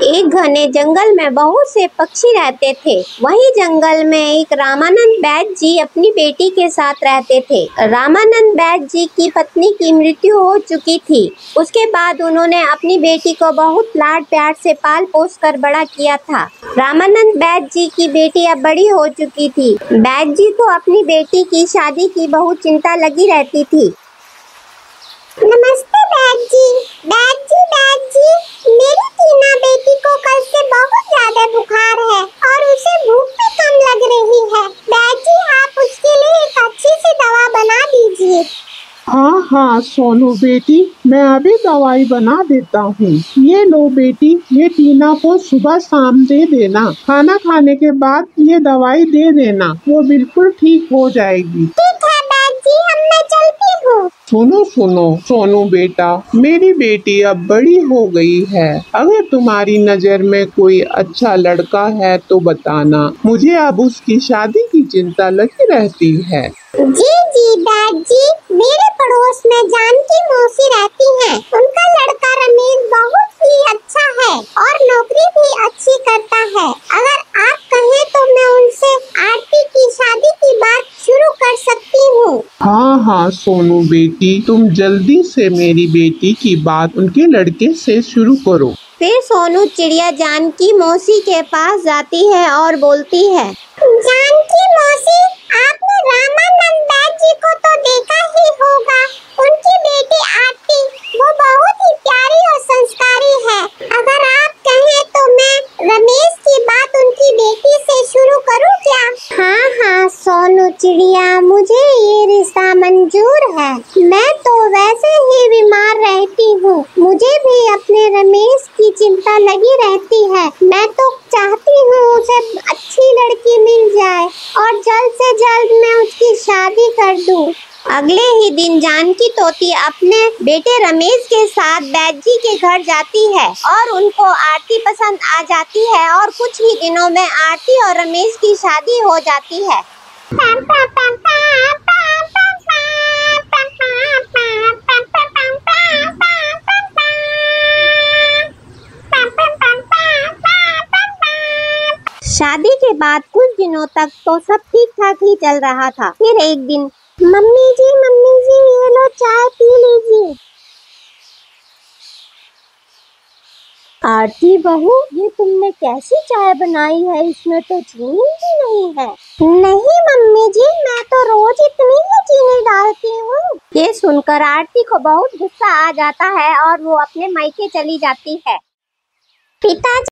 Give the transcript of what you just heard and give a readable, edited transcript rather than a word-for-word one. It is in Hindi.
एक घने जंगल में बहुत से पक्षी रहते थे। वही जंगल में एक रामानंद बैद जी अपनी बेटी के साथ रहते थे। रामानंद बैद जी की पत्नी की मृत्यु हो चुकी थी। उसके बाद उन्होंने अपनी बेटी को बहुत लाड प्यार से पाल पोस कर बड़ा किया था। रामानंद बैद जी की बेटी अब बड़ी हो चुकी थी। बैद जी को अपनी बेटी की शादी की बहुत चिंता लगी रहती थी। नमस्ते बैद जी। मेरी टीना बेटी को कल से बहुत ज्यादा बुखार है और उसे भूख भी कम लग रही है। बैद जी, आप उसके लिए एक अच्छी सी दवा बना दीजिए। हाँ सोनू बेटी, मैं अभी दवाई बना देता हूँ। ये लो बेटी, ये टीना को सुबह शाम दे देना। खाना खाने के बाद ये दवाई दे देना, वो बिल्कुल ठीक हो जाएगी। ठीक है बैद जी, अब मैं चलती हूँ। सुनो सोनू बेटा, मेरी बेटी अब बड़ी हो गई है। अगर तुम्हारी नजर में कोई अच्छा लड़का है तो बताना, मुझे अब उसकी शादी की चिंता लगी रहती है। जी बैद जी, मेरे पड़ोस में जानकी मौसी रहती हैं। उनका लड़का रमेश बहुत ही अच्छा है और नौकरी भी अच्छी करता है। अगर आप कहें तो मैं उनसे आरती की शादी की बात शुरू कर सकती हूँ। हाँ सोनू बेटी, तुम जल्दी से मेरी बेटी की बात उनके लड़के से शुरू करो। फिर सोनू चिड़िया जानकी मौसी के पास जाती है और बोलती है, जानकी मौसी, आपने रामानंद बैद जी को तो देखा ही होगा। उनकी बेटी आरती, वो बहुत ही प्यारी और संस्कारी है। अगर आप कहें तो मैं रमेश की बात उनकी बेटी से शुरू करूं क्या? हाँ सोनू चिड़िया, मुझे ये रिश्ता मंजूर है। मैं तो वैसे ही बीमार रहती हूँ, मुझे भी अपने रमेश की चिंता लगी रहती है। मैं तो चाहती हूँ उसे अच्छी लड़की मिल जाए और जल्द से जल्द मैं उसकी शादी कर दूँ। अगले ही दिन जानकी तोती अपने बेटे रमेश के साथ बैद जी के घर जाती है और उनको आरती पसंद आ जाती है और कुछ ही दिनों में आरती और रमेश की शादी हो जाती है। शादी के बाद कुछ दिनों तक तो सब ठीक ठाक ही चल रहा था। फिर एक दिन, मम्मी जी, ये लो चाय पी लीजिए। आरती बहू, ये तुमने कैसी चाय बनाई है? इसमें तो चीनी भी नहीं है। नहीं मम्मी जी, मैं तो रोज इतनी ही चीनी डालती हूँ। ये सुनकर आरती को बहुत गुस्सा आ जाता है और वो अपने मायके चली जाती है। पिताजी